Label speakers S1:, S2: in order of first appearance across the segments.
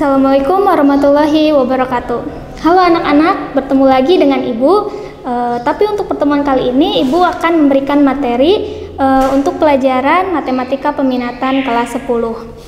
S1: Assalamualaikum warahmatullahi wabarakatuh. Halo anak-anak, bertemu lagi dengan Ibu. Tapi untuk pertemuan kali ini Ibu akan memberikan materi untuk pelajaran matematika peminatan kelas 10.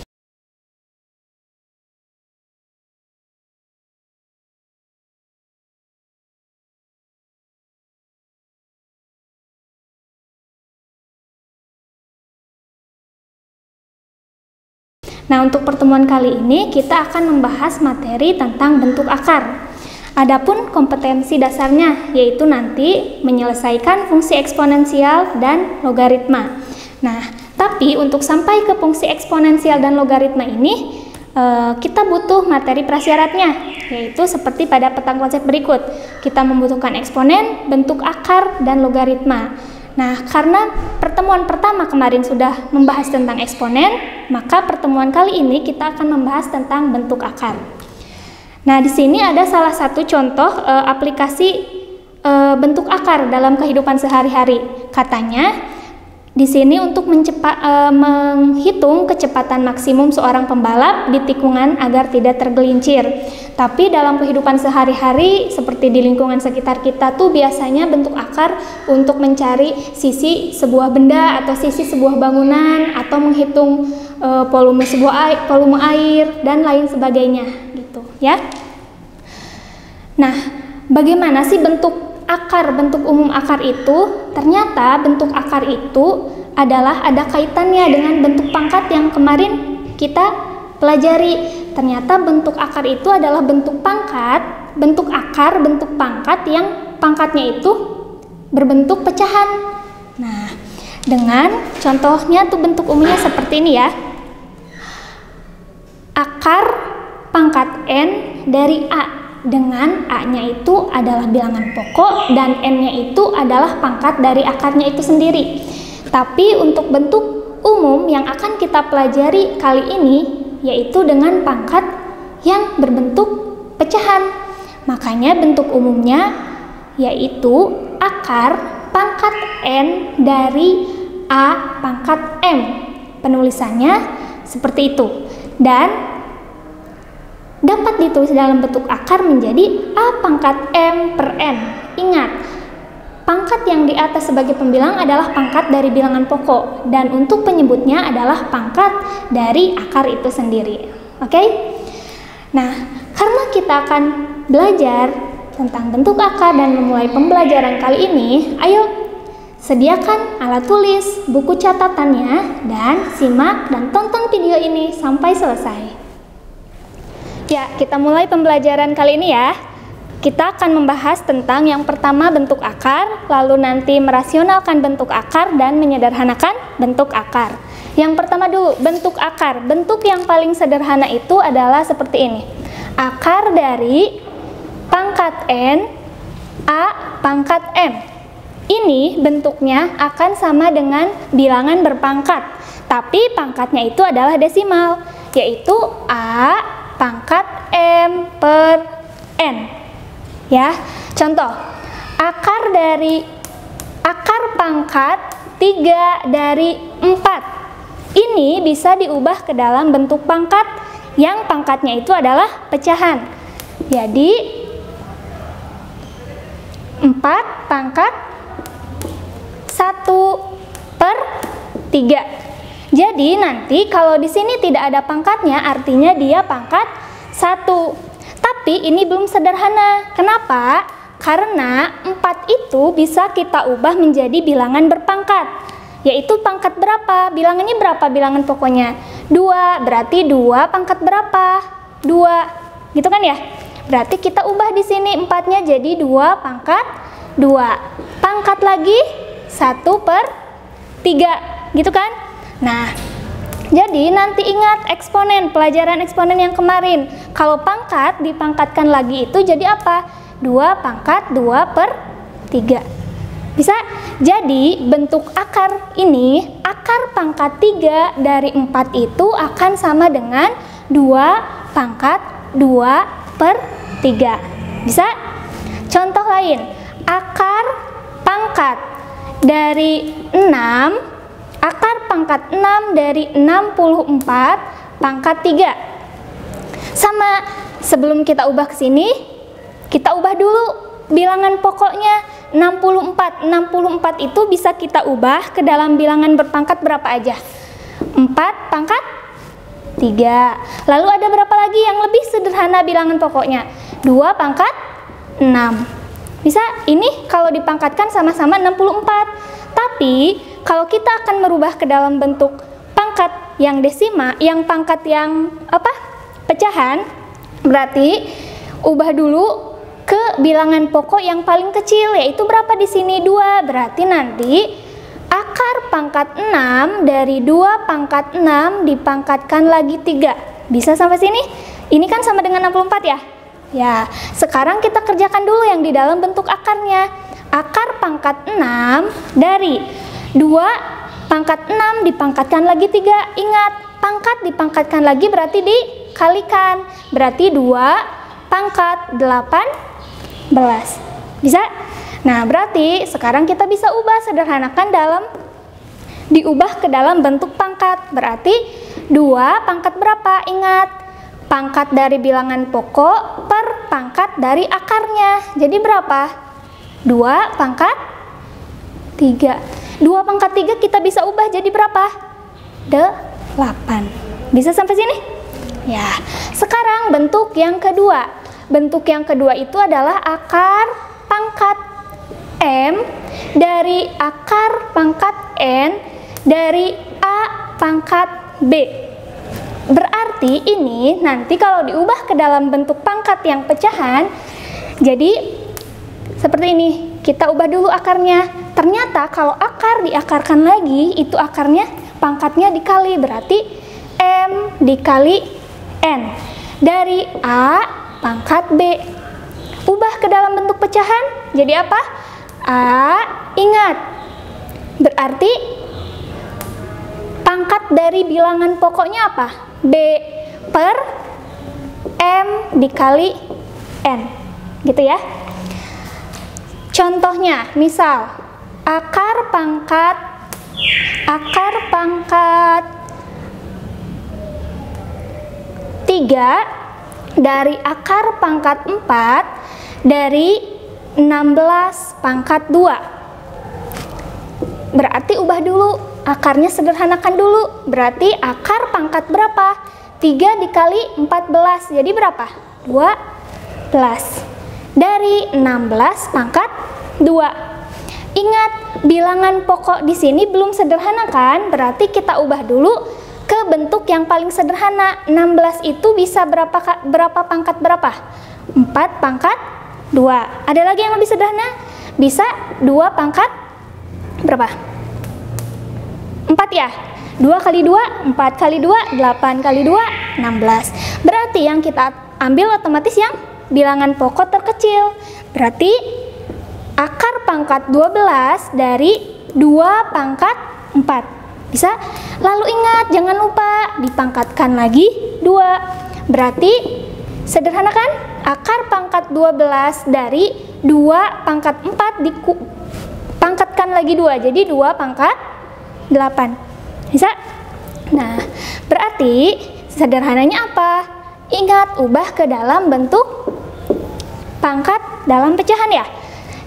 S1: Nah, untuk pertemuan kali ini kita akan membahas materi tentang bentuk akar. Adapun kompetensi dasarnya yaitu nanti menyelesaikan fungsi eksponensial dan logaritma. Nah, tapi untuk sampai ke fungsi eksponensial dan logaritma ini kita butuh materi prasyaratnya, yaitu seperti pada peta konsep berikut. Kita membutuhkan eksponen, bentuk akar, dan logaritma. Nah, karena pertemuan pertama kemarin sudah membahas tentang eksponen, maka pertemuan kali ini kita akan membahas tentang bentuk akar. Nah, di sini ada salah satu contoh aplikasi bentuk akar dalam kehidupan sehari-hari. Katanya, di sini untuk menghitung kecepatan maksimum seorang pembalap di tikungan agar tidak tergelincir. Tapi dalam kehidupan sehari-hari seperti di lingkungan sekitar kita tuh biasanya bentuk akar untuk mencari sisi sebuah benda atau sisi sebuah bangunan atau menghitung volume air dan lain sebagainya gitu ya. Nah, bagaimana sih bentuk akar, bentuk umum akar itu? Ternyata bentuk akar itu adalah ada kaitannya dengan bentuk pangkat yang kemarin kita pelajari. Ternyata bentuk akar itu adalah bentuk pangkat, bentuk akar, bentuk pangkat yang pangkatnya itu berbentuk pecahan. Nah, dengan contohnya tuh bentuk umumnya seperti ini ya. Akar pangkat N dari A, dengan A-nya itu adalah bilangan pokok dan N-nya itu adalah pangkat dari akarnya itu sendiri. Tapi untuk bentuk umum yang akan kita pelajari kali ini yaitu dengan pangkat yang berbentuk pecahan. Makanya bentuk umumnya yaitu akar pangkat N dari A pangkat M. Penulisannya seperti itu. Dan dapat ditulis dalam bentuk akar menjadi A pangkat M per N. Ingat, pangkat yang di atas sebagai pembilang adalah pangkat dari bilangan pokok, dan untuk penyebutnya adalah pangkat dari akar itu sendiri. Oke? Nah, karena kita akan belajar tentang bentuk akar dan memulai pembelajaran kali ini, ayo sediakan alat tulis, buku catatannya, dan simak dan tonton video ini sampai selesai. Ya, kita mulai pembelajaran kali ini ya. Kita akan membahas tentang yang pertama bentuk akar, lalu nanti merasionalkan bentuk akar dan menyederhanakan bentuk akar. Yang pertama dulu, bentuk akar. Bentuk yang paling sederhana itu adalah seperti ini. Akar dari pangkat N, A pangkat M. Ini bentuknya akan sama dengan bilangan berpangkat, tapi pangkatnya itu adalah desimal, yaitu A pangkat M per N. Ya, contoh, akar pangkat 3 dari 4. Ini bisa diubah ke dalam bentuk pangkat yang pangkatnya itu adalah pecahan. Jadi 4 pangkat 1 per 3. Jadi nanti kalau di sini tidak ada pangkatnya, artinya dia pangkat 1. Tapi ini belum sederhana. Kenapa? Karena 4 itu bisa kita ubah menjadi bilangan berpangkat. Yaitu pangkat berapa? Bilangannya berapa bilangan pokoknya? 2. Berarti 2 pangkat berapa? 2. Gitu kan ya? Berarti kita ubah di sini 4-nya jadi 2 pangkat 2. Pangkat lagi 1 per 3. Gitu kan? Nah, jadi nanti ingat eksponen, pelajaran eksponen yang kemarin. Kalau pangkat dipangkatkan lagi itu jadi apa? 2 pangkat 2 per 3. Bisa? Jadi bentuk akar ini, akar pangkat 3 dari 4 itu akan sama dengan 2 pangkat 2 per 3. Bisa? Contoh lain, akar pangkat dari 6, akar pangkat 6 dari 64 pangkat 3. Sama, sebelum kita ubah ke sini, kita ubah dulu bilangan pokoknya 64. 64 itu bisa kita ubah ke dalam bilangan berpangkat berapa aja? 4 pangkat 3. Lalu ada berapa lagi yang lebih sederhana bilangan pokoknya? 2 pangkat 6. Bisa, ini kalau dipangkatkan sama-sama 64. Tapi, kalau kita akan merubah ke dalam bentuk pangkat yang desima, yang pangkat yang pecahan, berarti ubah dulu ke bilangan pokok yang paling kecil, yaitu berapa di sini? 2. Berarti nanti akar pangkat 6 dari 2 pangkat 6 dipangkatkan lagi 3. Bisa sampai sini? Ini kan sama dengan 64 ya? Ya, sekarang kita kerjakan dulu yang di dalam bentuk akarnya. Akar pangkat 6 dari 2 pangkat 6 dipangkatkan lagi 3. Ingat, pangkat dipangkatkan lagi berarti dikalikan. Berarti 2 pangkat 18. Bisa? Nah, berarti sekarang kita bisa sederhanakan diubah ke dalam bentuk pangkat. Berarti 2 pangkat berapa? Ingat, pangkat dari bilangan pokok per pangkat dari akarnya. Jadi berapa? 2 pangkat 3. 2 pangkat 3 kita bisa ubah jadi berapa? 8. Bisa sampai sini? Ya, sekarang bentuk yang kedua. Bentuk yang kedua itu adalah akar pangkat M dari akar pangkat N dari A pangkat B. Berarti ini nanti kalau diubah ke dalam bentuk pangkat yang pecahan, jadi seperti ini. Kita ubah dulu akarnya. Ternyata kalau akar diakarkan lagi, itu akarnya pangkatnya dikali, berarti M dikali N dari A pangkat B. Ubah ke dalam bentuk pecahan, jadi apa? A, ingat, berarti pangkat dari bilangan pokoknya apa? B per M dikali N, gitu ya. Contohnya, misal akar pangkat 3 dari akar pangkat 4 dari 16 pangkat 2. Berarti ubah dulu, akarnya sederhanakan dulu. Berarti akar pangkat berapa? 3 dikali 14, jadi berapa? 12. Dari 16 pangkat 2. Ingat, bilangan pokok di sini belum sederhana kan? Berarti kita ubah dulu ke bentuk yang paling sederhana. 16 itu bisa berapa pangkat berapa? 4 pangkat 2. Ada lagi yang lebih sederhana? Bisa 2 pangkat berapa? 4 ya? 2 kali 2, 4 kali 2, 8 kali 2, 16. Berarti yang kita ambil otomatis yang bilangan pokok terkecil. Berarti akar pangkat 12 dari 2 pangkat 4. Bisa? Lalu ingat, jangan lupa dipangkatkan lagi 2. Berarti sederhana kan? Akar pangkat 12 dari 2 pangkat 4 dipangkatkan lagi 2. Jadi 2 pangkat 8. Bisa? Nah, berarti sederhananya apa? Ingat, ubah ke dalam bentuk pangkat dalam pecahan ya.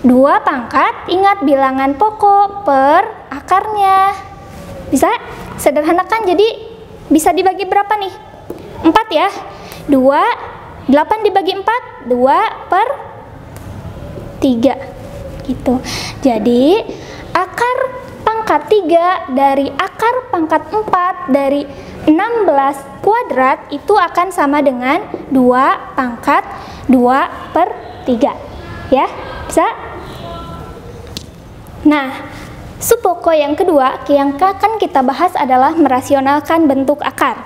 S1: 2 pangkat, ingat bilangan pokok per akarnya. Bisa? Sederhanakan, jadi bisa dibagi berapa nih? 4 ya. 8 dibagi 4, 2 per 3. Gitu. Jadi, akar pangkat 3 dari akar pangkat 4 dari 16 kuadrat itu akan sama dengan 2 pangkat 2 per 3. Ya, bisa? Nah, subpokok yang kedua yang akan kita bahas adalah merasionalkan bentuk akar.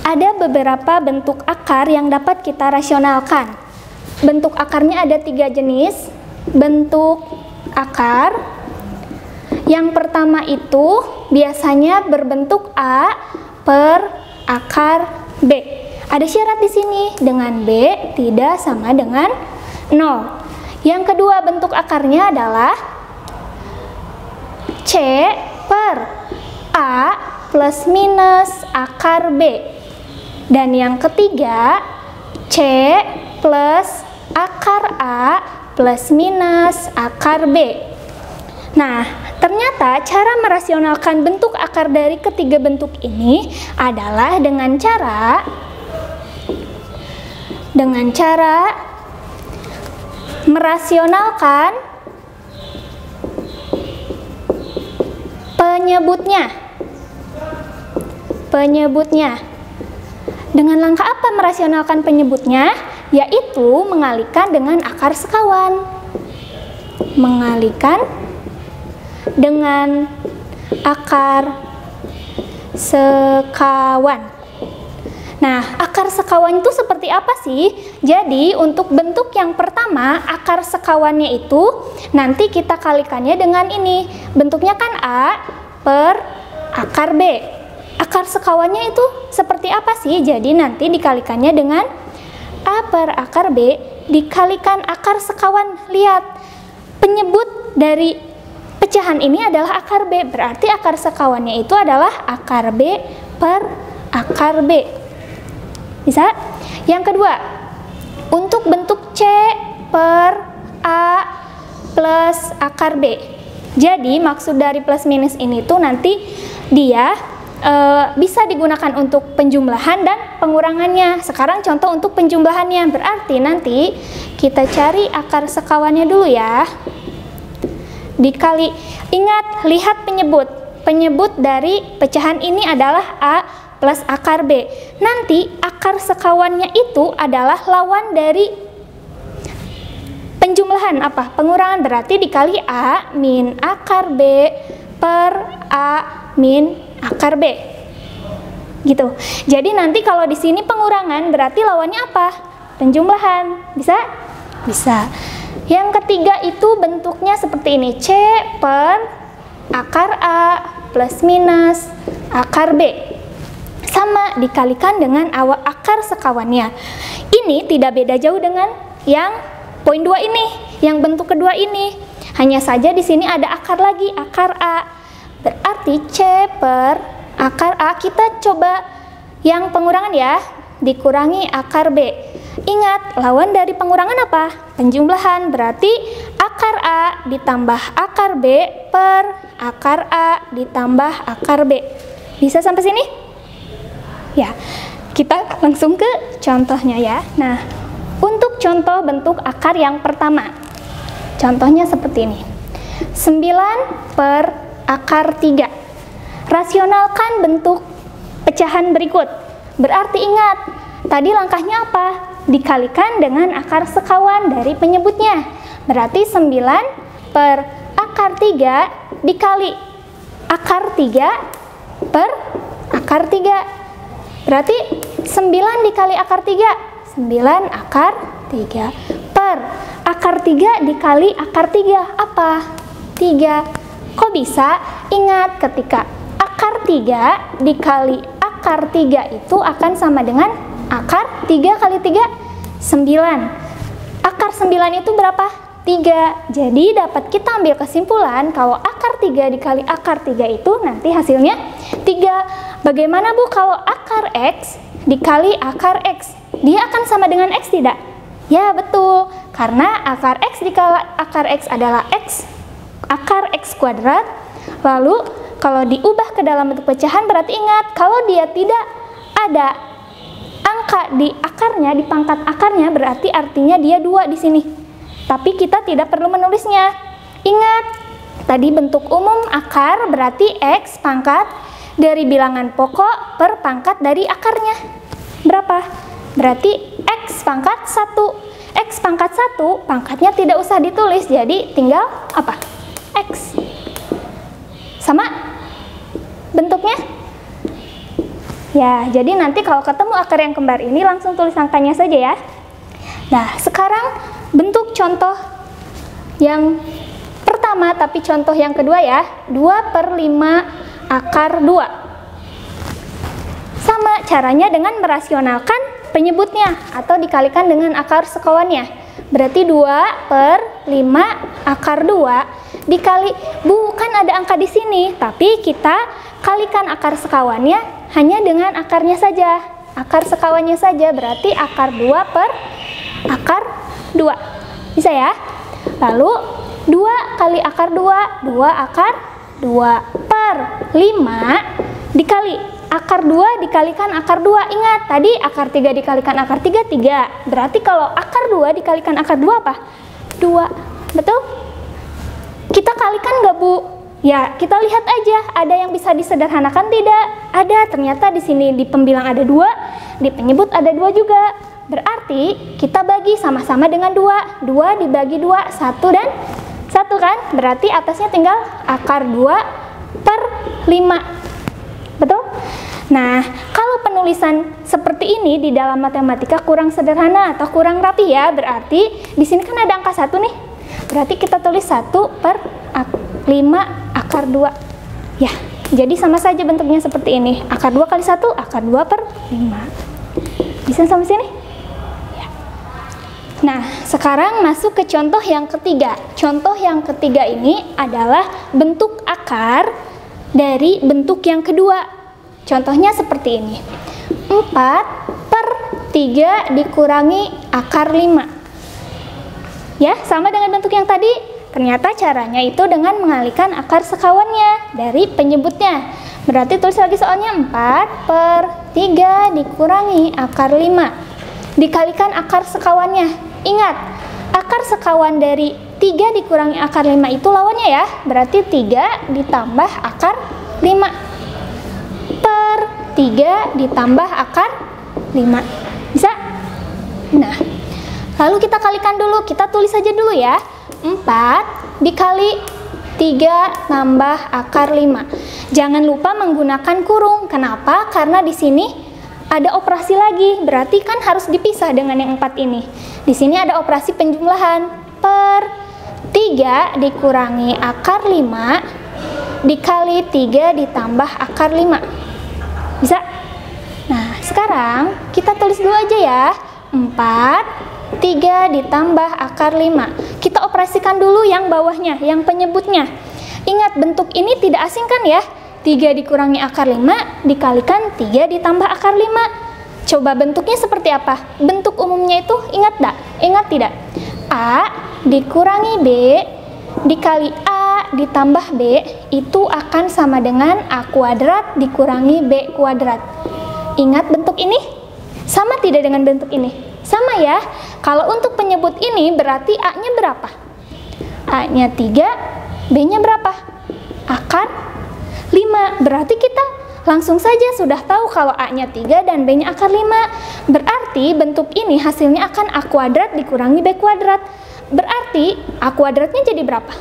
S1: Ada beberapa bentuk akar yang dapat kita rasionalkan. Bentuk akarnya ada 3 jenis. Bentuk akar yang pertama itu biasanya berbentuk A per akar B. Ada syarat di sini, dengan B tidak sama dengan 0. Yang kedua bentuk akarnya adalah C per A plus minus akar B. Dan yang ketiga C plus akar A plus minus akar B. Nah, ternyata cara merasionalkan bentuk akar dari ketiga bentuk ini adalah dengan cara merasionalkan penyebutnya. Dengan langkah apa merasionalkan penyebutnya? Yaitu mengalihkan dengan akar sekawan. Mengalihkan dengan akar sekawan. Nah, akar sekawan itu seperti apa sih? Jadi, untuk bentuk yang pertama, akar sekawannya itu nanti kita kalikannya dengan ini. Bentuknya kan A per akar B. Akar sekawannya itu seperti apa sih? Jadi, nanti dikalikannya dengan A per akar B dikalikan akar sekawan. Lihat, penyebut dari pecahan ini adalah akar B. Berarti akar sekawannya itu adalah akar B per akar B. Bisa? Yang kedua, untuk bentuk C per A plus akar B. Jadi maksud dari plus minus ini tuh nanti dia bisa digunakan untuk penjumlahan dan pengurangannya. Sekarang contoh untuk penjumlahannya. Berarti nanti kita cari akar sekawannya dulu ya. Dikali, ingat, lihat penyebut. Penyebut dari pecahan ini adalah A plus akar B. Nanti akar sekawannya itu adalah lawan dari penjumlahan apa? Pengurangan, berarti dikali A min akar B per A min akar B. Gitu. Jadi nanti kalau di sini pengurangan berarti lawannya apa? Penjumlahan. Bisa? Bisa. Yang ketiga itu bentuknya seperti ini. C per akar A plus minus akar B. Sama, dikalikan dengan akar sekawannya. Ini tidak beda jauh dengan yang poin 2 ini, yang bentuk kedua ini. Hanya saja di sini ada akar lagi, akar A. Berarti C per akar A, kita coba yang pengurangan ya, dikurangi akar B. Ingat, lawan dari pengurangan apa? Penjumlahan, berarti akar A ditambah akar B per akar A ditambah akar B. Bisa sampai sini? Ya, kita langsung ke contohnya ya. Nah, untuk contoh bentuk akar yang pertama, contohnya seperti ini. 9 per akar 3. Rasionalkan bentuk pecahan berikut. Berarti ingat, tadi langkahnya apa? Dikalikan dengan akar sekawan dari penyebutnya. Berarti 9 per akar 3 dikali akar 3 per akar 3. Berarti 9 dikali akar 3, 9 akar 3 per akar 3 dikali akar 3, apa? 3. Kok bisa? Ingat, ketika akar 3 dikali akar 3 itu akan sama dengan akar 3 kali 3, 9. Akar 9 itu berapa? 3. Jadi dapat kita ambil kesimpulan kalau akar 3 dikali akar 3 itu nanti hasilnya 3. Bagaimana Bu kalau akar X dikali akar X? Dia akan sama dengan X tidak? Ya betul, karena akar X dikali akar X adalah X, akar X kuadrat. Lalu kalau diubah ke dalam bentuk pecahan berarti ingat, kalau dia tidak ada angka di akarnya, di pangkat akarnya, berarti artinya dia 2 di sini. Tapi kita tidak perlu menulisnya. Ingat, tadi bentuk umum akar berarti X pangkat dari bilangan pokok per pangkat dari akarnya. Berapa? Berarti X pangkat 1. X pangkat 1, pangkatnya tidak usah ditulis, jadi tinggal apa? X. Sama bentuknya? Ya, jadi nanti kalau ketemu akar yang kembar ini langsung tulis angkanya saja ya. Nah, sekarang bentuk contoh yang pertama, tapi contoh yang kedua ya. 2 per 5 akar 2. Sama caranya dengan merasionalkan penyebutnya atau dikalikan dengan akar sekawannya. Berarti 2 per 5 akar 2 dikali, bukan ada angka di sini, tapi kita kalikan akar sekawannya hanya dengan akarnya saja. akar sekawannya saja, berarti akar 2 per akar 2. Bisa ya? Lalu 2 kali akar 2, 2 akar 2 per 5 dikali akar 2 dikalikan akar 2. Ingat, tadi akar 3 dikalikan akar 3, 3. Berarti kalau akar 2 dikalikan akar 2 apa? 2. Betul? Kita kalikan nggak, Bu? Ya, kita lihat aja, ada yang bisa disederhanakan tidak? Ada, ternyata di sini di pembilang ada 2, di penyebut ada 2 juga. Berarti kita bagi sama-sama dengan 2. 2 dibagi 2, 1 dan 1 kan? Berarti atasnya tinggal akar 2 per 5. Betul? Nah, kalau penulisan seperti ini di dalam matematika kurang sederhana atau kurang rapi ya, berarti di sini kan ada angka 1 nih. Berarti kita tulis 1 per 5 akar 2. Ya, jadi sama saja bentuknya seperti ini. Akar 2 kali 1, akar 2 per 5. Bisa sampai sini? Ya. Nah, sekarang masuk ke contoh yang ketiga. Contoh yang ketiga ini adalah bentuk akar dari bentuk yang kedua. Contohnya seperti ini. 4 per 3 dikurangi akar 5. Ya, sama dengan bentuk yang tadi. Ternyata caranya itu dengan mengalihkan akar sekawannya dari penyebutnya. Berarti tulis lagi soalnya 4 per 3 dikurangi akar 5. Dikalikan akar sekawannya. Ingat, akar sekawan dari 3 dikurangi akar 5 itu lawannya ya. Berarti 3 ditambah akar 5. Per 3 ditambah akar 5. Bisa? Nah, lalu kita kalikan dulu. Kita tulis saja dulu ya. 4 dikali 3 tambah akar 5. Jangan lupa menggunakan kurung. Kenapa? Karena di sini ada operasi lagi. Berarti kan harus dipisah dengan yang 4 ini. Di sini ada operasi penjumlahan. Per 3 dikurangi akar 5 dikali 3 ditambah akar 5. Bisa? Nah, sekarang kita tulis dulu aja ya. 4 3 ditambah akar 5. Kita operasikan dulu yang bawahnya, yang penyebutnya. Ingat, bentuk ini tidak asing kan ya? 3 dikurangi akar 5 dikalikan 3 ditambah akar 5. Coba bentuknya seperti apa? Bentuk umumnya itu ingat enggak? Ingat tidak? A dikurangi B dikali A ditambah B itu akan sama dengan A kuadrat dikurangi B kuadrat. Ingat bentuk ini? Sama tidak dengan bentuk ini? Sama ya. Kalau untuk penyebut ini berarti A-nya berapa? A-nya 3, B-nya berapa? Akar 5. Berarti kita langsung saja sudah tahu kalau A-nya 3 dan B-nya akar 5. Berarti bentuk ini hasilnya akan A kuadrat dikurangi B kuadrat. Berarti A kuadratnya jadi berapa?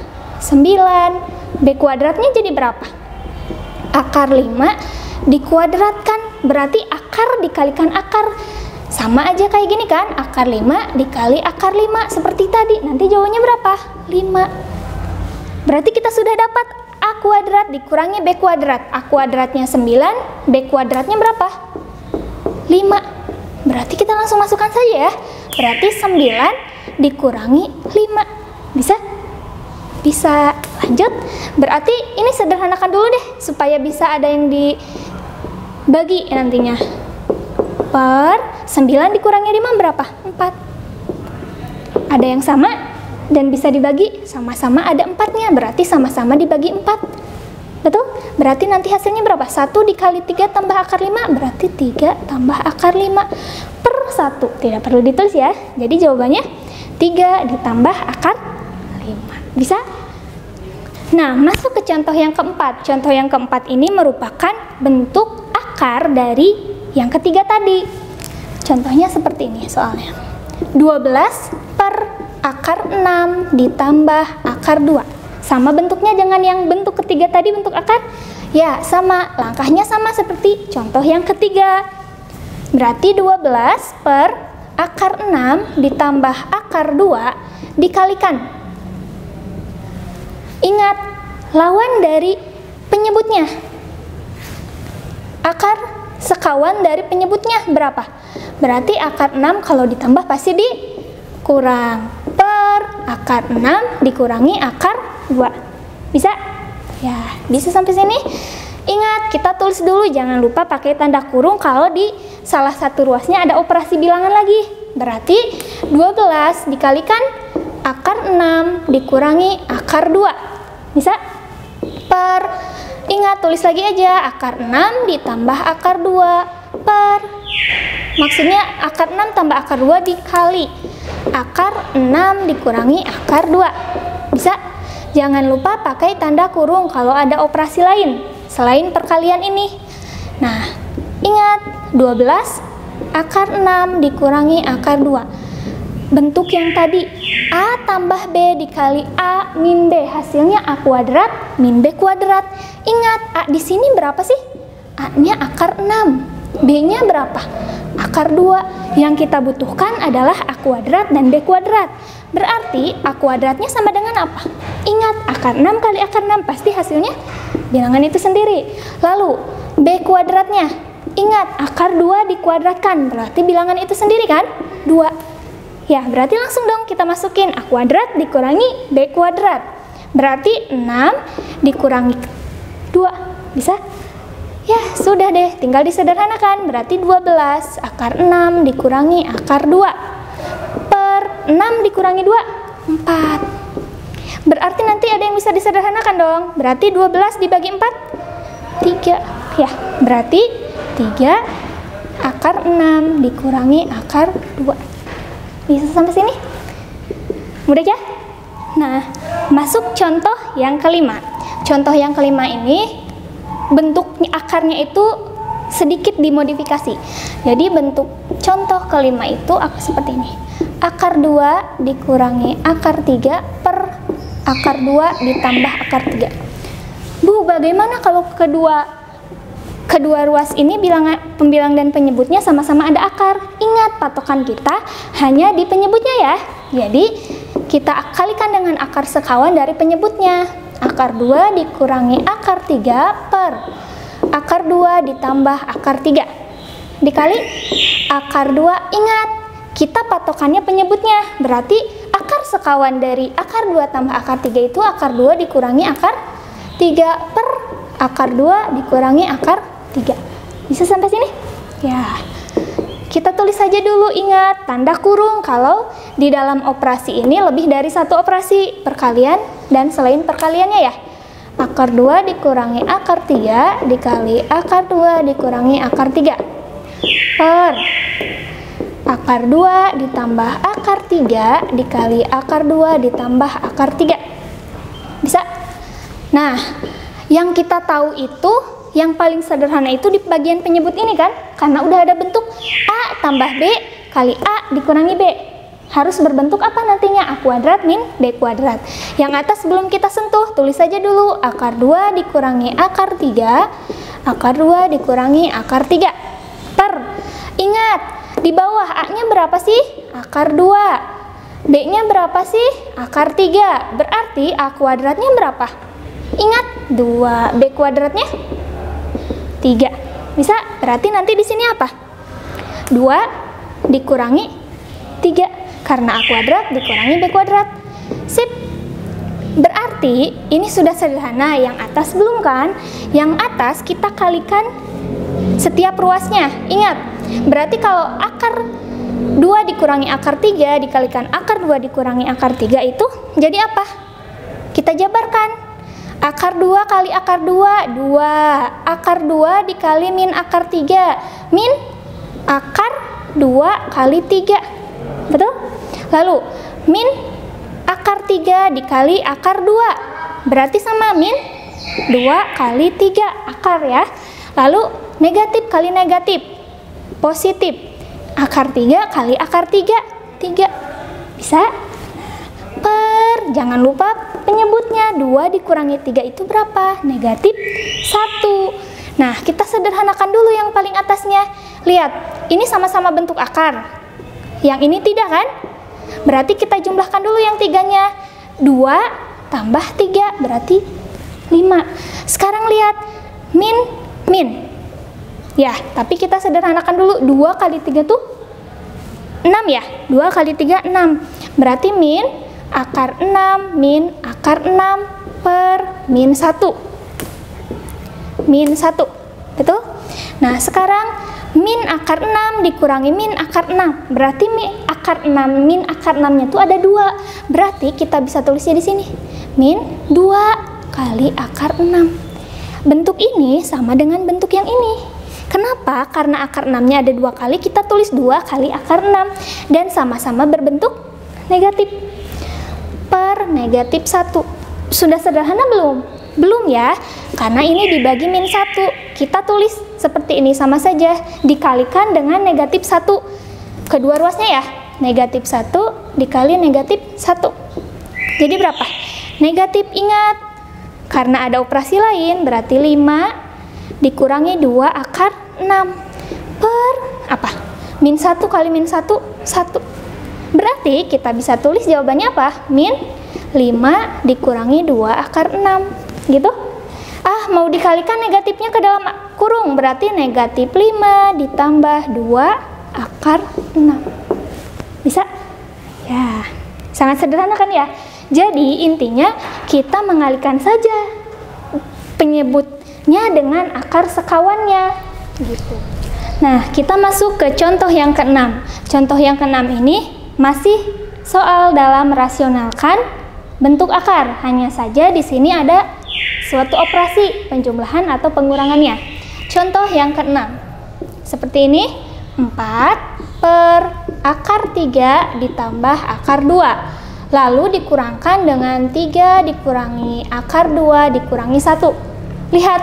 S1: 9. B kuadratnya jadi berapa? Akar 5 dikuadratkan. Berarti akar dikalikan akar. Sama aja kayak gini kan, akar 5 dikali akar 5 seperti tadi. Nanti jawabannya berapa? 5. Berarti kita sudah dapat A kuadrat dikurangi B kuadrat. A kuadratnya 9, B kuadratnya berapa? 5. Berarti kita langsung masukkan saja ya. Berarti 9 dikurangi 5. Bisa? Bisa. Lanjut. Berarti ini sederhanakan dulu deh supaya bisa ada yang dibagi nantinya. Per 9 dikurangi 5 berapa? 4. Ada yang sama dan bisa dibagi, sama-sama ada 4-nya, berarti sama-sama dibagi 4. Betul? Berarti nanti hasilnya berapa? 1 dikali 3 tambah akar 5, berarti 3 tambah akar 5 per 1. Tidak perlu ditulis ya. Jadi jawabannya 3 ditambah akar 5. Bisa? Nah, masuk ke contoh yang keempat. Contoh yang keempat ini merupakan bentuk akar dari yang ketiga tadi. Contohnya seperti ini soalnya. 12 per akar 6 ditambah akar 2. Sama bentuknya dengan yang bentuk ketiga tadi, bentuk akar? Ya, sama. Langkahnya sama seperti contoh yang ketiga. Berarti 12 per akar 6 ditambah akar 2 dikalikan. Ingat, lawan dari penyebutnya. Akar sekawan dari penyebutnya berapa? Berarti akar 6 kalau ditambah pasti dikurang. Per akar 6 dikurangi akar 2. Bisa? Ya, bisa sampai sini. Ingat, kita tulis dulu, jangan lupa pakai tanda kurung kalau di salah satu ruasnya ada operasi bilangan lagi. Berarti 12 dikalikan akar 6 dikurangi akar 2. Bisa? Ingat, tulis lagi aja, akar 6 ditambah akar 2 maksudnya akar 6 tambah akar 2 dikali akar 6 dikurangi akar 2. Bisa? Jangan lupa pakai tanda kurung kalau ada operasi lain selain perkalian ini. Nah, ingat, 12 akar 6 dikurangi akar 2. Bentuk yang tadi, A tambah B dikali A min B, hasilnya A kuadrat min B kuadrat. Ingat, A di sini berapa sih? A-nya akar 6, B-nya berapa? Akar 2. Yang kita butuhkan adalah A kuadrat dan B kuadrat. Berarti A kuadratnya sama dengan apa? Ingat, akar 6 kali akar 6 pasti hasilnya bilangan itu sendiri. Lalu B kuadratnya, ingat, akar 2 dikuadratkan, berarti bilangan itu sendiri kan? 2. Ya, berarti langsung dong kita masukin A kuadrat dikurangi B kuadrat. Berarti 6 dikurangi 2. Bisa? Ya, sudah deh, tinggal disederhanakan. Berarti 12 akar 6 dikurangi akar 2 per 6 dikurangi 2, 4. Berarti nanti ada yang bisa disederhanakan dong. Berarti 12 dibagi 4, 3. Ya, berarti 3 akar 6 dikurangi akar 2. Bisa sampai sini? Mudah ya? Nah, masuk contoh yang kelima. Contoh yang kelima ini bentuk akarnya itu sedikit dimodifikasi. Jadi bentuk contoh kelima itu seperti ini. Akar 2 dikurangi akar 3 per akar 2 ditambah akar 3. Bu, bagaimana kalau kedua ruas ini pembilang dan penyebutnya sama-sama ada akar? Ingat, patokan kita hanya di penyebutnya ya. Jadi kita kalikan dengan akar sekawan dari penyebutnya. Akar 2 dikurangi akar 3 per akar 2 ditambah akar 3 dikali akar 2. Ingat, kita patokannya penyebutnya. Berarti akar sekawan dari akar 2 tambah akar 3 itu akar 2 dikurangi akar 3 per akar 2 dikurangi akar 3. Bisa sampai sini? Ya, kita tulis saja dulu. Ingat, tanda kurung kalau di dalam operasi ini lebih dari satu operasi, perkalian dan selain perkaliannya ya. Akar 2 dikurangi akar 3 dikali akar 2 dikurangi akar 3 per akar 2 ditambah akar 3 dikali akar 2 ditambah akar 3. Bisa? Nah, yang kita tahu itu yang paling sederhana itu di bagian penyebut ini kan, karena udah ada bentuk A tambah B kali A dikurangi B. Harus berbentuk apa nantinya? A kuadrat min B kuadrat. Yang atas belum kita sentuh, tulis saja dulu akar 2 dikurangi akar 3, akar 2 dikurangi akar 3 per. Ingat, di bawah A-nya berapa sih? Akar 2. B-nya berapa sih? Akar 3. Berarti A kuadratnya berapa? Ingat, 2. B kuadratnya 3. Bisa? Berarti nanti di sini apa? 2 dikurangi 3 karena A kuadrat dikurangi B kuadrat. Sip. Berarti ini sudah sederhana. Yang atas belum kan? Yang atas kita kalikan setiap ruasnya. Ingat, berarti kalau akar 2 dikurangi akar 3 dikalikan akar 2 dikurangi akar 3 itu jadi apa? Kita jabarkan. Akar 2 kali akar 2, 2. Akar 2 dikali min akar 3, min akar 2 kali 3. Betul? Lalu, min akar 3 dikali akar 2. Berarti sama min 2 kali 3 akar ya. Lalu, negatif kali negatif. Positif. Akar 3 kali akar 3, 3. Bisa? Jangan lupa penyebutnya. 2 dikurangi 3 itu berapa? Negatif 1. Nah, kita sederhanakan dulu yang paling atasnya. Lihat, ini sama-sama bentuk akar. Yang ini tidak kan? Berarti kita jumlahkan dulu yang 3-nya. 2 tambah 3 berarti 5. Sekarang lihat, min. Ya, tapi kita sederhanakan dulu. 2 kali 3 tuh 6 ya? 2 kali 3, 6. Berarti min akar 6 min akar 6 per min 1. Min 1. Betul? Nah, sekarang min akar 6 dikurangi min akar 6. Berarti min akar 6-nya itu ada 2. Berarti kita bisa tulisnya di sini. Min 2 kali akar 6. Bentuk ini sama dengan bentuk yang ini. Kenapa? Karena akar 6-nya ada 2 kali, kita tulis 2 kali akar 6. Dan sama-sama berbentuk negatif. Per negatif 1. Sudah sederhana belum? Belum ya, karena ini dibagi min 1. Kita tulis seperti ini sama saja, dikalikan dengan negatif 1. Kedua ruasnya ya, negatif 1 dikali negatif 1. Jadi berapa? Negatif, ingat, karena ada operasi lain, berarti 5 dikurangi 2 akar 6 per apa? Min 1 kali min 1, 1. Berarti kita bisa tulis jawabannya apa? Min 5 dikurangi 2 akar 6. Gitu? Mau dikalikan negatifnya ke dalam kurung, berarti negatif 5 ditambah 2 akar 6. Bisa? Ya, sangat sederhana kan ya? Jadi intinya kita mengalihkan saja penyebutnya dengan akar sekawannya. Gitu. Nah, kita masuk ke contoh yang ke-6. Contoh yang ke-6 ini masih soal dalam merasionalkan bentuk akar. Hanya saja di sini ada suatu operasi penjumlahan atau pengurangannya. Contoh yang ke-6 seperti ini, 4 per akar 3 ditambah akar 2, lalu dikurangkan dengan 3 dikurangi akar 2 dikurangi 1. Lihat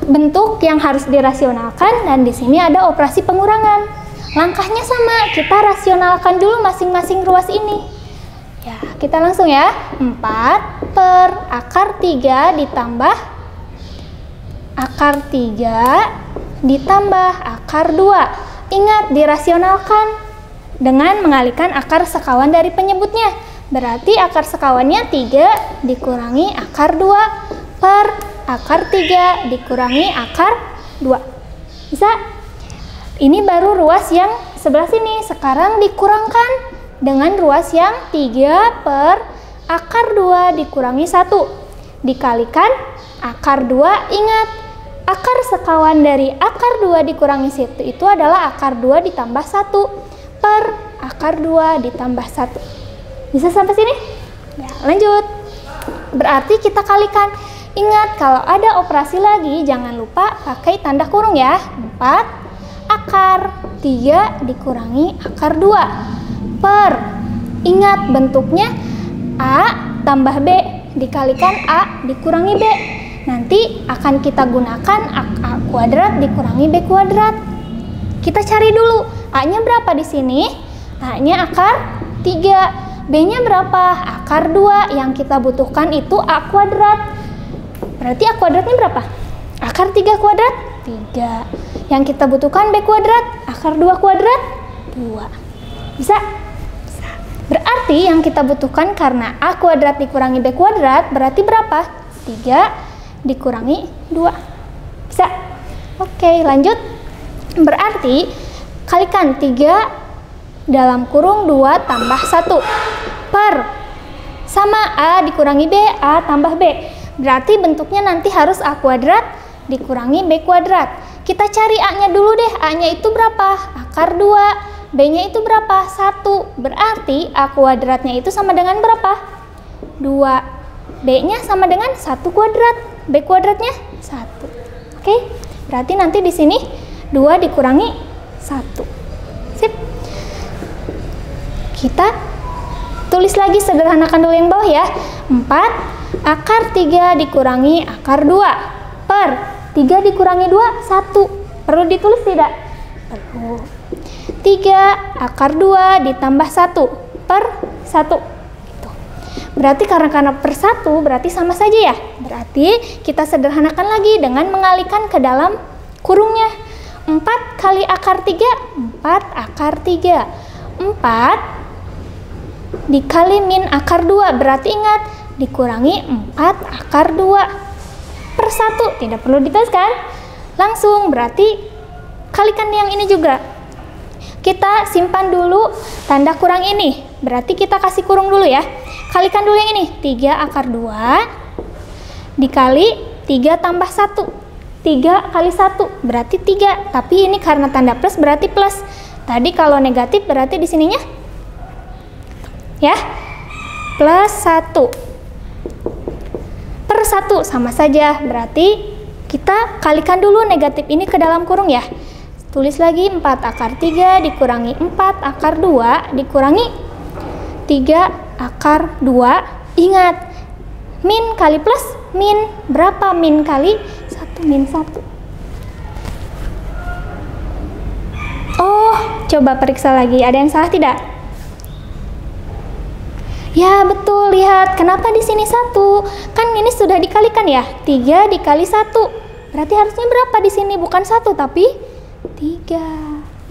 S1: bentuk yang harus dirasionalkan, dan di sini ada operasi pengurangan. Langkahnya sama, kita rasionalkan dulu masing-masing ruas ini. Ya, kita langsung ya. 4 per akar 3 ditambah akar 3 ditambah akar 2. Ingat, dirasionalkan dengan mengalihkan akar sekawan dari penyebutnya. Berarti akar sekawannya 3 dikurangi akar 2 per akar 3 dikurangi akar 2. Bisa? Ini baru ruas yang sebelah sini. Sekarang dikurangkan dengan ruas yang 3 per akar 2 dikurangi 1. Dikalikan akar 2, ingat, akar sekawan dari akar 2 dikurangi 1 itu adalah akar 2 ditambah 1 per akar 2 ditambah 1. Bisa sampai sini? Ya, lanjut. Berarti kita kalikan. Ingat, kalau ada operasi lagi, jangan lupa pakai tanda kurung ya. 4 akar 3 dikurangi akar 2 per, ingat bentuknya A tambah B dikalikan A dikurangi B. Nanti akan kita gunakan A kuadrat dikurangi B kuadrat. Kita cari dulu A-nya berapa di sini? A-nya akar 3, B-nya berapa? Akar 2. Yang kita butuhkan itu A kuadrat. Berarti A kuadratnya berapa? Akar 3 kuadrat? 3. Yang kita butuhkan B kuadrat? Akar 2 kuadrat? 2. Bisa? Berarti yang kita butuhkan karena A kuadrat dikurangi B kuadrat berarti berapa? 3 dikurangi 2. Bisa? Oke, lanjut. Berarti kalikan 3 dalam kurung 2 tambah 1 per sama A dikurangi B, A tambah B. Berarti bentuknya nanti harus A kuadrat dikurangi B kuadrat. Kita cari A-nya dulu deh. A-nya itu berapa? Akar 2. B-nya itu berapa? 1. Berarti A kuadratnya itu sama dengan berapa? 2. B-nya sama dengan 1 kuadrat. B kuadratnya 1. Oke? Berarti nanti di sini 2 dikurangi 1. Sip. Kita tulis lagi, sederhanakan dulu yang bawah ya. 4 akar 3 dikurangi akar 2 per 3 dikurangi 2, 1. Perlu ditulis tidak? Perlu. 3 akar 2 ditambah 1 per 1. Gitu. Berarti karena per 1 berarti sama saja ya. Berarti kita sederhanakan lagi dengan mengalihkan ke dalam kurungnya. 4 kali akar 3, 4 akar 3. 4 dikali min akar 2, berarti ingat dikurangi 4 akar 2 per 1. Tidak perlu dituliskan. Langsung, berarti kalikan yang ini juga. Kita simpan dulu tanda kurang ini. Berarti kita kasih kurung dulu ya. Kalikan dulu yang ini. 3 akar 2 dikali 3 tambah 1 3 kali 1 berarti 3, tapi ini karena tanda plus berarti plus. Tadi kalau negatif berarti di sininya ya plus 1 per 1 sama saja, berarti kita kalikan dulu negatif ini ke dalam kurung ya. Tulis lagi 4 akar 3 dikurangi 4 akar 2 dikurangi 3 akar 2. Ingat, min kali plus min. Berapa min kali 1 min 1? Oh, coba periksa lagi. Ada yang salah tidak? Ya, betul. Lihat, kenapa di sini 1? Kan ini sudah dikalikan ya. 3 dikali 1. Berarti harusnya berapa di sini? Bukan 1 tapi 3.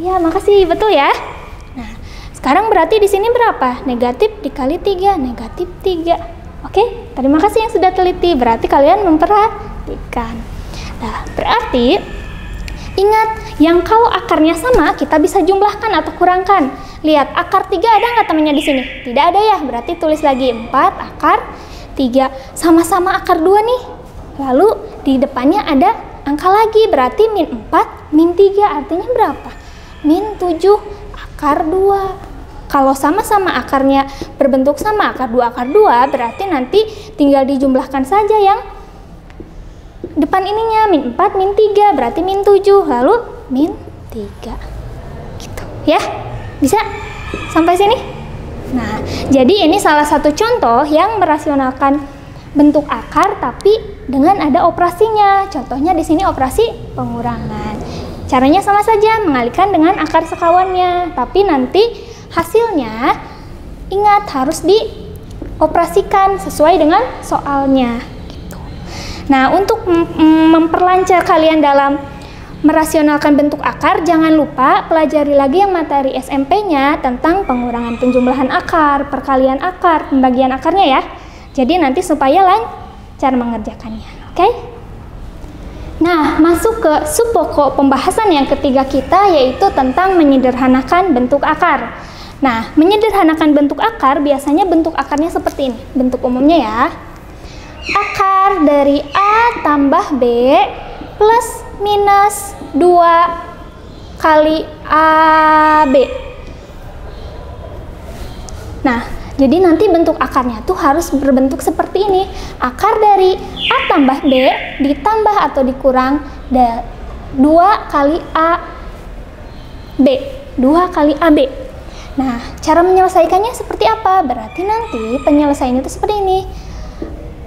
S1: Ya, makasih. Betul ya? Nah, sekarang berarti di sini berapa? Negatif dikali 3, negatif 3. Oke, terima kasih yang sudah teliti. Berarti kalian memperhatikan. Nah, berarti ingat, yang kalau akarnya sama kita bisa jumlahkan atau kurangkan. Lihat, akar 3 ada nggak temannya di sini? Tidak ada ya, berarti tulis lagi 4 akar 3. Sama-sama akar 2 nih. Lalu di depannya ada angka lagi, berarti min 4 min 3 artinya berapa? Min 7 akar 2. Kalau sama-sama akarnya berbentuk sama, akar 2 akar 2, berarti nanti tinggal dijumlahkan saja yang depan ininya, min 4 min 3 berarti min 7, lalu min 3 gitu ya. Bisa sampai sini? Nah, jadi ini salah satu contoh yang merasionalkan bentuk akar tapi dengan ada operasinya. Contohnya di sini operasi pengurangan. Caranya sama saja, mengalihkan dengan akar sekawannya, tapi nanti hasilnya ingat harus dioperasikan sesuai dengan soalnya gitu. Nah, untuk memperlancar kalian dalam merasionalkan bentuk akar, jangan lupa pelajari lagi yang materi SMP-nya tentang pengurangan penjumlahan akar, perkalian akar, pembagian akarnya ya. Jadi nanti supaya lancar mengerjakannya. Oke? Nah, masuk ke subpokok pembahasan yang ketiga kita, yaitu tentang menyederhanakan bentuk akar. Nah, menyederhanakan bentuk akar biasanya bentuk akarnya seperti ini. Bentuk umumnya ya. Akar dari A tambah B plus minus 2 kali AB. Nah, jadi nanti bentuk akarnya tuh harus berbentuk seperti ini. Akar dari A tambah B ditambah atau dikurang 2 kali AB. 2 kali AB. Nah, cara menyelesaikannya seperti apa? Berarti nanti penyelesaiannya itu seperti ini.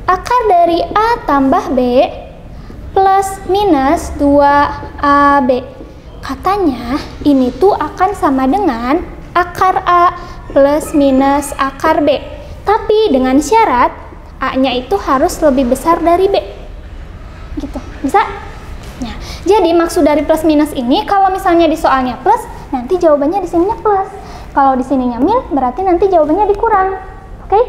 S1: Akar dari A tambah B plus minus 2AB. Katanya ini tuh akan sama dengan akar A plus minus akar B. Tapi dengan syarat A-nya itu harus lebih besar dari B. Gitu, bisa? Nah, jadi maksud dari plus minus ini, kalau misalnya di soalnya plus, nanti jawabannya di sininya plus. Kalau di sininya min, berarti nanti jawabannya dikurang. Oke?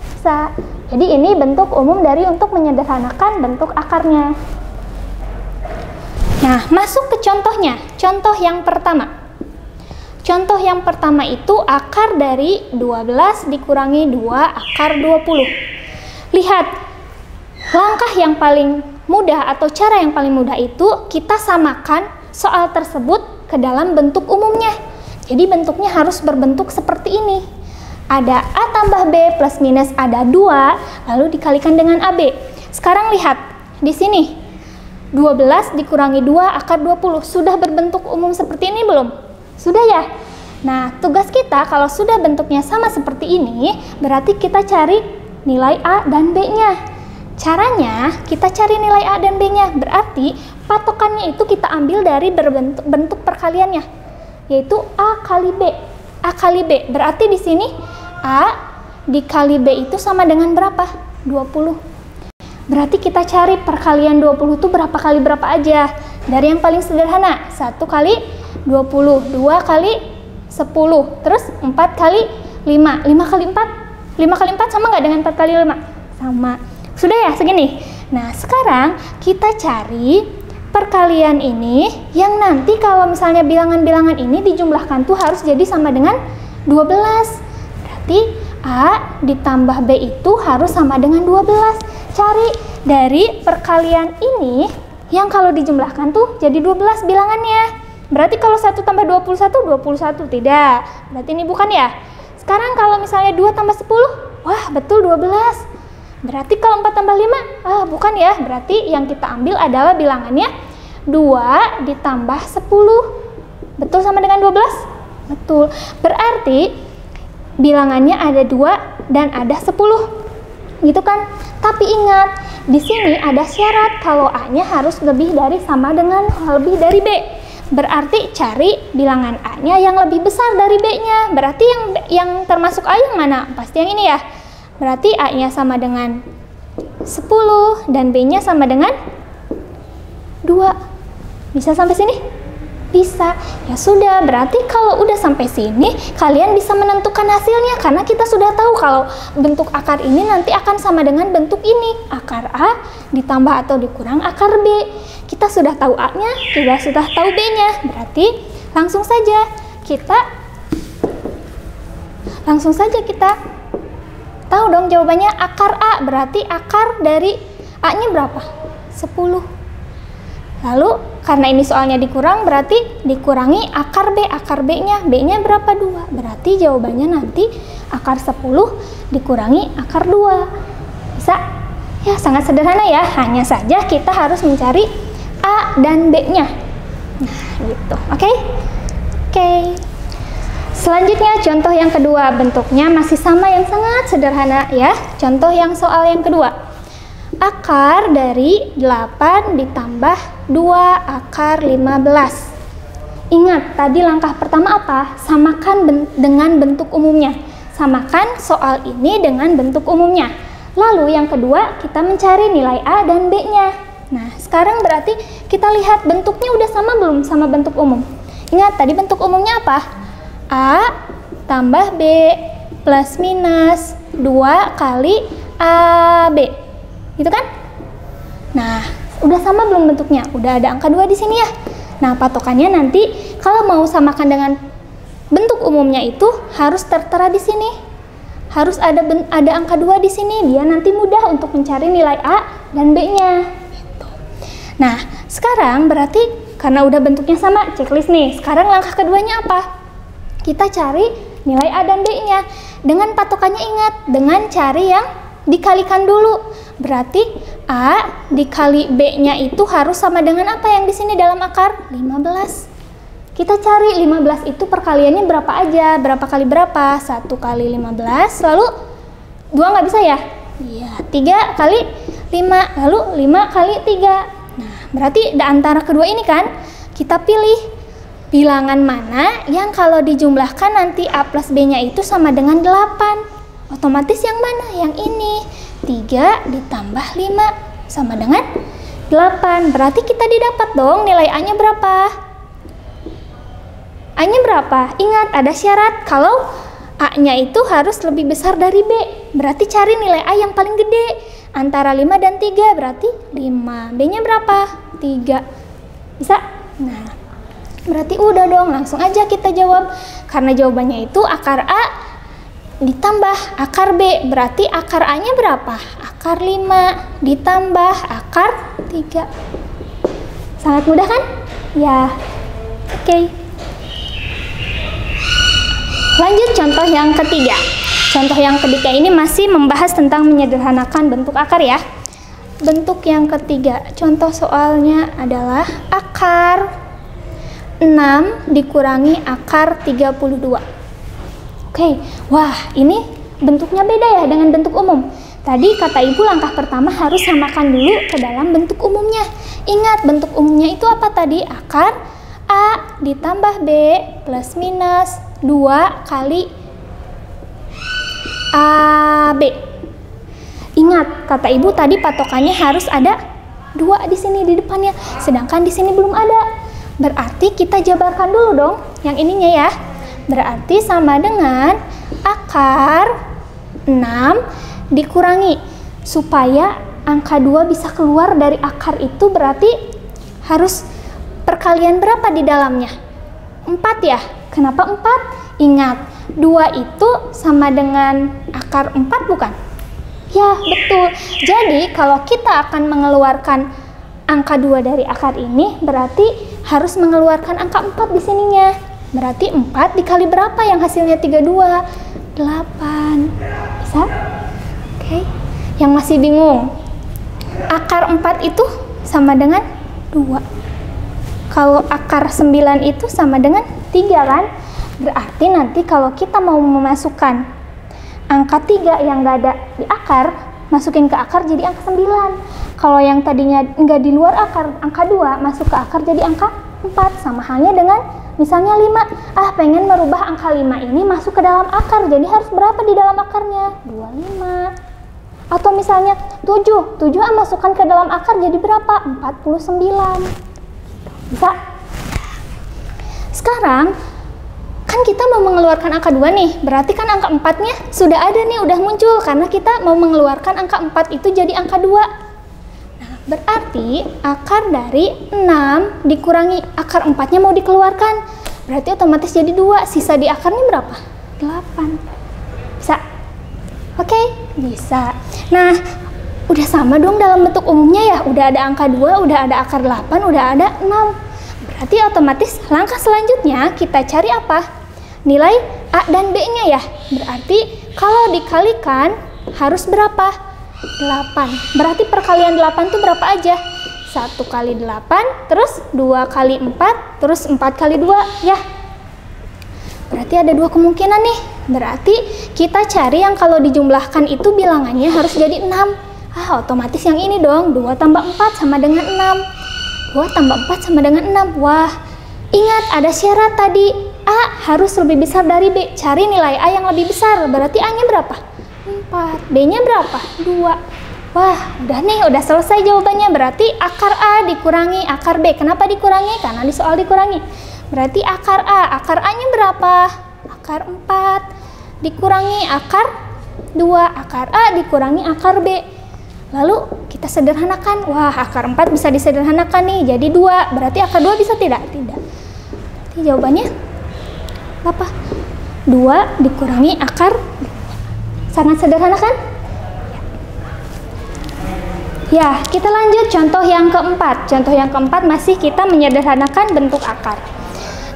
S1: Bisa. Jadi ini bentuk umum dari untuk menyederhanakan bentuk akarnya. Nah, masuk ke contohnya. Contoh yang pertama. Contoh yang pertama itu akar dari 12 dikurangi 2 akar 20. Lihat, langkah yang paling mudah atau cara yang paling mudah itu kita samakan soal tersebut ke dalam bentuk umumnya. Jadi bentuknya harus berbentuk seperti ini. Ada A tambah B plus minus ada 2, lalu dikalikan dengan AB. Sekarang lihat, di sini 12 dikurangi 2 akar 20. Sudah berbentuk umum seperti ini belum? Sudah ya? Nah, tugas kita kalau sudah bentuknya sama seperti ini, berarti kita cari nilai A dan B-nya. Caranya, kita cari nilai A dan B-nya. Berarti patokannya itu kita ambil dari bentuk perkaliannya, yaitu A kali B. A kali B, berarti di sini A dikali B itu sama dengan berapa? 20. Berarti kita cari perkalian 20 itu berapa kali berapa aja. Dari yang paling sederhana, 1 kali 20, 2 kali 10, terus 4 kali 5. 5 kali 4? 5 kali 4 sama nggak dengan 4 kali 5? Sama. Sudah ya segini? Nah, sekarang kita cari perkalian ini yang nanti kalau misalnya bilangan-bilangan ini dijumlahkan tuh harus jadi sama dengan 12. Berarti A ditambah B itu harus sama dengan 12. Cari dari perkalian ini yang kalau dijumlahkan tuh jadi 12 bilangannya. Berarti kalau 1 tambah 21, 21. Tidak, berarti ini bukan ya. Sekarang kalau misalnya 2 tambah 10, wah betul 12. Berarti kalau 4 tambah 5, bukan ya. Berarti yang kita ambil adalah bilangannya 2 ditambah 10. Betul sama dengan 12? Betul. Berarti bilangannya ada 2 dan ada 10. Gitu kan? Tapi ingat, di sini ada syarat kalau A-nya harus lebih dari sama dengan lebih dari B. Berarti cari bilangan A-nya yang lebih besar dari B-nya. Berarti yang termasuk A yang mana? Pasti yang ini ya. Berarti A-nya sama dengan 10 dan B-nya sama dengan 2. Bisa sampai sini? Bisa. Ya sudah, berarti kalau udah sampai sini kalian bisa menentukan hasilnya karena kita sudah tahu kalau bentuk akar ini nanti akan sama dengan bentuk ini. Akar A ditambah atau dikurang akar B. Kita sudah tahu A-nya, kita sudah tahu B-nya. Berarti langsung saja kita tahu dong jawabannya akar A. Berarti akar dari A-nya berapa? 10. Lalu karena ini soalnya dikurang, berarti dikurangi akar B. Akar B-nya berapa? 2. Berarti jawabannya nanti akar 10 dikurangi akar 2. Bisa? Ya sangat sederhana ya. Hanya saja kita harus mencari A dan B-nya. Nah gitu. Oke? Selanjutnya contoh yang kedua. Bentuknya masih sama yang sangat sederhana ya. Contoh yang soal yang kedua. Akar dari 8 ditambah 2 akar 15. Ingat, tadi langkah pertama apa? Samakan dengan bentuk umumnya. Samakan soal ini dengan bentuk umumnya. Lalu yang kedua, kita mencari nilai A dan B-nya. Nah, sekarang berarti kita lihat bentuknya udah sama belum sama bentuk umum? Ingat, tadi bentuk umumnya apa? A tambah B plus minus 2 kali AB. Gitu kan? Nah, udah sama belum bentuknya? Udah ada angka 2 di sini ya. Nah, patokannya nanti kalau mau samakan dengan bentuk umumnya itu harus tertera di sini. Harus ada angka 2 di sini, biar nanti mudah untuk mencari nilai A dan B-nya. Gitu. Nah, sekarang berarti karena udah bentuknya sama, checklist nih. Sekarang langkah keduanya apa? Kita cari nilai A dan B-nya. Dengan patokannya ingat, dengan cari yang dikalikan dulu. Berarti A dikali B-nya itu harus sama dengan apa yang di sini dalam akar? 15. Kita cari 15 itu perkaliannya berapa aja? Berapa kali berapa? 1 kali 15, lalu 2 nggak bisa ya? Iya, 3 kali 5, lalu 5 kali 3. Nah, berarti antara kedua ini kan, kita pilih bilangan mana yang kalau dijumlahkan nanti A plus B-nya itu sama dengan 8. Otomatis yang mana? Yang ini. 3 ditambah 5 sama dengan 8. Berarti kita didapat dong nilai A-nya berapa? A-nya berapa? Ingat, ada syarat kalau A-nya itu harus lebih besar dari B. Berarti cari nilai A yang paling gede. Antara 5 dan 3 berarti 5. B-nya berapa? 3. Bisa? Nah, berarti udah dong, langsung aja kita jawab. Karena jawabannya itu akar A ditambah akar B, berarti akar A-nya berapa? Akar 5 ditambah akar 3. Sangat mudah kan? Ya. Oke. Lanjut contoh yang ketiga. Contoh yang ketiga ini masih membahas tentang menyederhanakan bentuk akar ya. Bentuk yang ketiga, contoh soalnya adalah akar 6 dikurangi akar 32. Oke, wah ini bentuknya beda ya dengan bentuk umum. Tadi kata ibu langkah pertama harus samakan dulu ke dalam bentuk umumnya. Ingat bentuk umumnya itu apa tadi? Akar A ditambah B plus minus 2 kali AB. Ingat kata ibu tadi patokannya harus ada 2 di sini di depannya. Sedangkan di sini belum ada. Berarti kita jabarkan dulu dong yang ininya ya. Berarti sama dengan akar 6 dikurangi. Supaya angka 2 bisa keluar dari akar itu berarti harus perkalian berapa di dalamnya? 4 ya? Kenapa 4? Ingat, 2 itu sama dengan akar 4 bukan? Ya, betul. Jadi kalau kita akan mengeluarkan angka 2 dari akar ini berarti harus mengeluarkan angka 4 di sininya. Berarti 4 dikali berapa yang hasilnya 32? 8. Bisa? Oke. Yang masih bingung, akar 4 itu sama dengan 2. Kalau akar 9 itu sama dengan 3 kan? Berarti nanti kalau kita mau memasukkan angka 3 yang nggak ada di akar, masukin ke akar jadi angka 9. Kalau yang tadinya nggak di luar akar, angka 2 masuk ke akar jadi angka 4. Sama halnya dengan misalnya 5. Pengen merubah angka 5 ini masuk ke dalam akar, jadi harus berapa di dalam akarnya? 25. Atau misalnya 7 masukkan ke dalam akar jadi berapa? 49. Bisa? Sekarang kan kita mau mengeluarkan angka 2 nih, berarti kan angka 4-nya sudah ada nih, udah muncul karena kita mau mengeluarkan angka 4 itu jadi angka 2. Nah, berarti akar dari 6 dikurangi akar 4-nya mau dikeluarkan, berarti otomatis jadi 2. Sisa di akarnya berapa? 8. Bisa? Oke, bisa. Nah, udah sama dong dalam bentuk umumnya ya, udah ada angka 2, udah ada akar 8, udah ada 6. Berarti otomatis langkah selanjutnya kita cari apa? Nilai A dan B-nya ya. Berarti kalau dikalikan harus berapa? 8. Berarti perkalian 8 itu berapa aja? 1 kali 8, terus 2 kali 4, terus 4 kali 2 ya. Berarti ada 2 kemungkinan nih. Berarti kita cari yang kalau dijumlahkan itu bilangannya harus jadi 6. Otomatis yang ini dong, 2 tambah 4 sama dengan 6. 2 tambah 4 sama dengan 6. Wah, ingat ada syarat tadi. A harus lebih besar dari B. Cari nilai A yang lebih besar. Berarti A-nya berapa? 4. B-nya berapa? 2. Wah, udah nih, udah selesai jawabannya. Berarti akar A dikurangi akar B. Kenapa dikurangi? Karena di soal dikurangi. Berarti akar A. Akar A-nya berapa? Akar 4. Dikurangi akar 2. Akar A dikurangi akar B. Lalu kita sederhanakan. Wah, akar 4 bisa disederhanakan nih. Jadi 2. Berarti akar 2 bisa tidak? Tidak. Berarti jawabannya apa? 2 dikurangi akar. Sangat sederhana kan? Ya, kita lanjut contoh yang keempat. Contoh yang keempat masih kita menyederhanakan bentuk akar.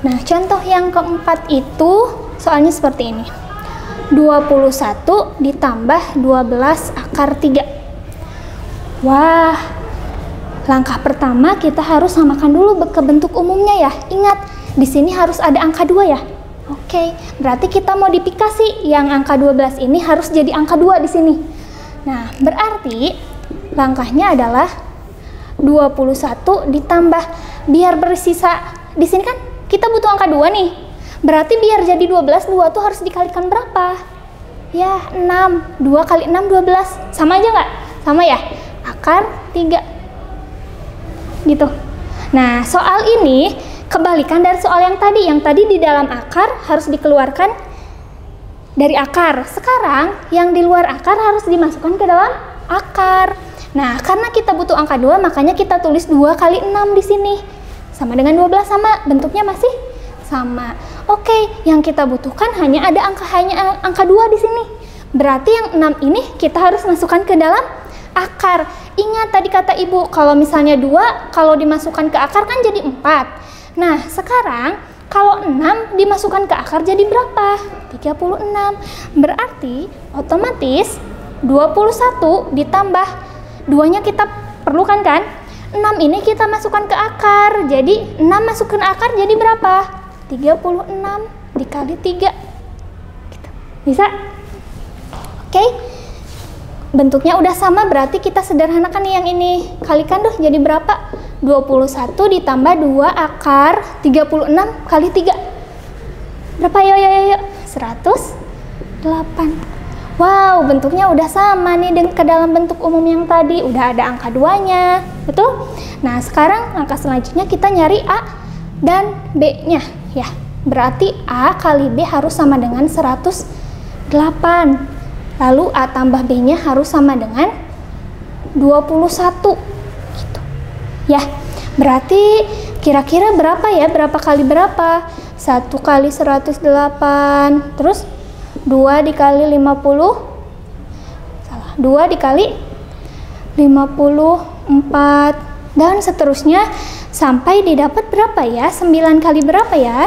S1: Nah, contoh yang keempat itu soalnya seperti ini. 21 ditambah 12 akar 3. Wah, langkah pertama kita harus samakan dulu ke bentuk umumnya ya. Ingat, di sini harus ada angka 2 ya. Oke, berarti kita modifikasi yang angka 12 ini harus jadi angka 2 di sini. Nah, berarti langkahnya adalah 21 ditambah, biar bersisa di sini kan kita butuh angka 2 nih. Berarti biar jadi 12, 2 tuh harus dikalikan berapa? Ya, 6. 2 kali 6 12. Sama aja nggak? Sama ya? Akar 3. Gitu. Nah, soal ini kebalikan dari soal yang tadi. Yang tadi di dalam akar harus dikeluarkan dari akar. Sekarang yang di luar akar harus dimasukkan ke dalam akar. Nah, karena kita butuh angka 2, makanya kita tulis 2 kali 6 di sini. Sama dengan 12, sama. Bentuknya masih sama. Oke, yang kita butuhkan hanya angka 2 di sini. Berarti yang 6 ini kita harus masukkan ke dalam akar. Ingat tadi kata Ibu, kalau misalnya 2, kalau dimasukkan ke akar kan jadi 4. Nah, sekarang kalau 6 dimasukkan ke akar jadi berapa? 36. Berarti otomatis 21 ditambah 2-nya kita perlukan kan? 6 ini kita masukkan ke akar. Jadi 6 masuk ke akar jadi berapa? 36 dikali 3. Gitu. Bisa? Oke. Bentuknya udah sama, berarti kita sederhanakan nih yang ini. Kalikan dong jadi berapa? 21 ditambah 2 akar 36 kali 3. Berapa? Yo. 108. Wow, bentuknya udah sama nih ke dalam bentuk umum yang tadi. Udah ada angka 2-nya. Betul? Nah, sekarang langkah selanjutnya kita nyari A dan B-nya. Ya, berarti A kali B harus sama dengan 108. Lalu A tambah B-nya harus sama dengan 21. Gitu. Ya, berarti kira-kira berapa ya? Berapa kali berapa? 1 kali 108. Terus 2 dikali 50. Salah. 2 dikali 54. Dan seterusnya sampai didapat berapa ya? 9 kali berapa ya?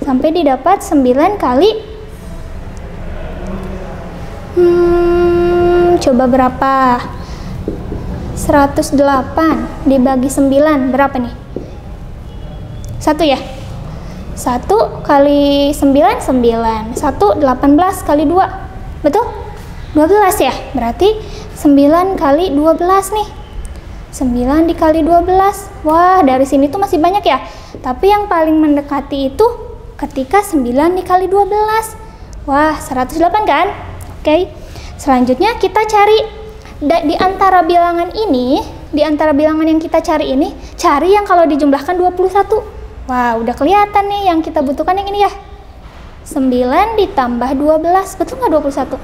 S1: Sampai didapat 9 kali coba berapa? 108 dibagi 9 berapa nih? 1 ya? 1 kali 9 9. 1 18 kali 2. Betul? 12 ya? Berarti 9 kali 12 nih. 9 dikali 12. Wah, dari sini tuh masih banyak ya. Tapi yang paling mendekati itu ketika 9 dikali 12. Wah, 108 kan? Oke. Selanjutnya kita cari di antara bilangan ini, di antara bilangan yang kita cari ini, cari yang kalau dijumlahkan 21. Wah, udah kelihatan nih yang kita butuhkan yang ini ya. 9 ditambah 12, betul nggak 21?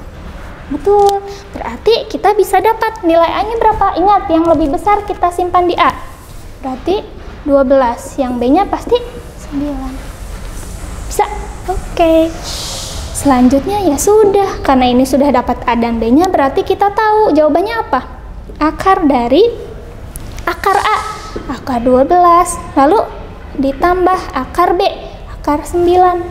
S1: Betul. Berarti kita bisa dapat nilai A-nya berapa? Ingat, yang lebih besar kita simpan di A. Berarti 12, yang B-nya pasti 9. Bisa? Oke. Selanjutnya ya sudah, karena ini sudah dapat A dan B-nya, berarti kita tahu jawabannya apa? Akar dari akar A, akar 12, lalu ditambah akar B, akar 9.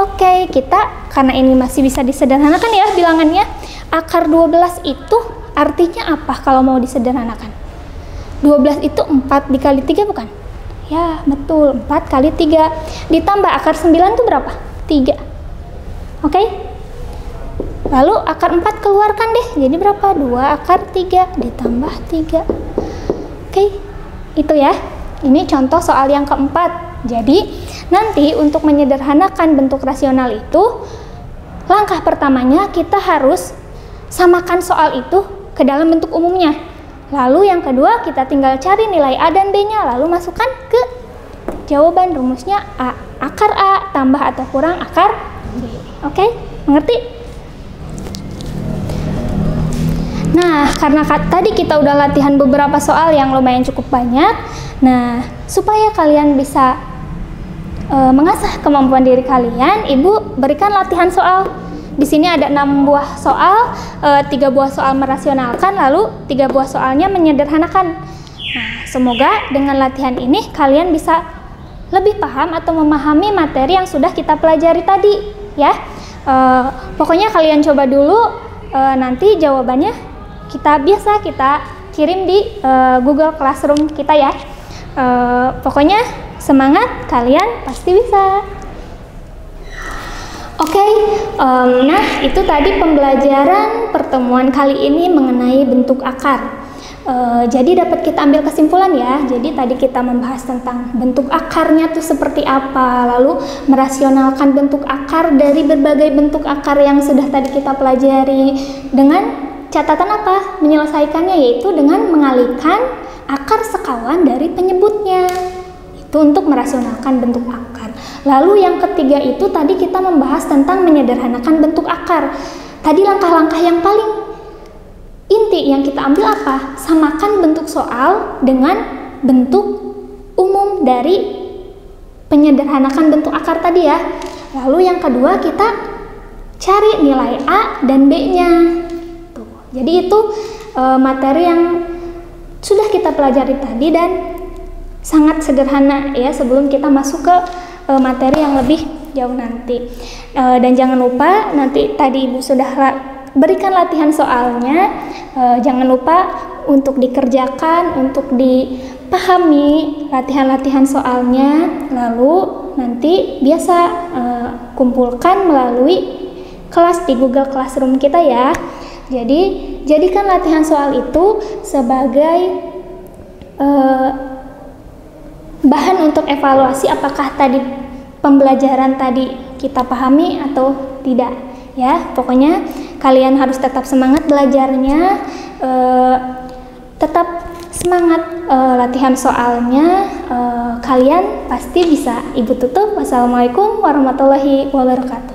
S1: Oke, kita karena ini masih bisa disederhanakan ya bilangannya. Akar 12 itu artinya apa kalau mau disederhanakan? 12 itu 4 dikali 3 bukan? Ya, betul, 4 kali 3. Ditambah akar 9 itu berapa? 3. Oke, lalu akar 4 keluarkan deh, jadi berapa? 2 akar 3 ditambah 3. Oke, itu ya. Ini contoh soal yang keempat. Jadi, nanti untuk menyederhanakan bentuk rasional itu, langkah pertamanya kita harus samakan soal itu ke dalam bentuk umumnya. Lalu yang kedua, kita tinggal cari nilai A dan B-nya, lalu masukkan ke jawaban. Rumusnya A, akar A tambah atau kurang akar B. Oke, mengerti? Nah, karena tadi kita udah latihan beberapa soal yang lumayan cukup banyak. Nah, supaya kalian bisa mengasah kemampuan diri kalian, Ibu berikan latihan soal. Di sini ada 6 buah soal, 3 buah soal merasionalkan, lalu 3 buah soalnya menyederhanakan. Nah, semoga dengan latihan ini kalian bisa lebih paham atau memahami materi yang sudah kita pelajari tadi, ya. Pokoknya kalian coba dulu, nanti jawabannya kita kirim di Google Classroom kita ya. Pokoknya semangat, kalian pasti bisa. Oke, nah itu tadi pembelajaran pertemuan kali ini mengenai bentuk akar. Jadi dapat kita ambil kesimpulan ya. Jadi tadi kita membahas tentang bentuk akarnya tuh seperti apa, lalu merasionalkan bentuk akar dari berbagai bentuk akar yang sudah tadi kita pelajari dengan catatan apa? Menyelesaikannya yaitu dengan mengalihkan akar sekawan dari penyebutnya. Itu untuk merasionalkan bentuk akar. Lalu yang ketiga itu tadi kita membahas tentang menyederhanakan bentuk akar. Tadi langkah-langkah yang paling inti yang kita ambil apa? Samakan bentuk soal dengan bentuk umum dari penyederhanakan bentuk akar tadi ya. Lalu yang kedua kita cari nilai A dan B-nya. Jadi itu materi yang sudah kita pelajari tadi dan sangat sederhana ya sebelum kita masuk ke materi yang lebih jauh nanti. Dan jangan lupa nanti tadi Ibu sudah berikan latihan soalnya, jangan lupa untuk dikerjakan, untuk dipahami latihan-latihan soalnya, lalu nanti biasa kumpulkan melalui kelas di Google Classroom kita ya. Jadi jadikan latihan soal itu sebagai bahan untuk evaluasi apakah tadi pembelajaran tadi kita pahami atau tidak ya. Pokoknya kalian harus tetap semangat belajarnya, tetap semangat latihan soalnya, kalian pasti bisa. Ibu tutup. Wassalamualaikum warahmatullahi wabarakatuh.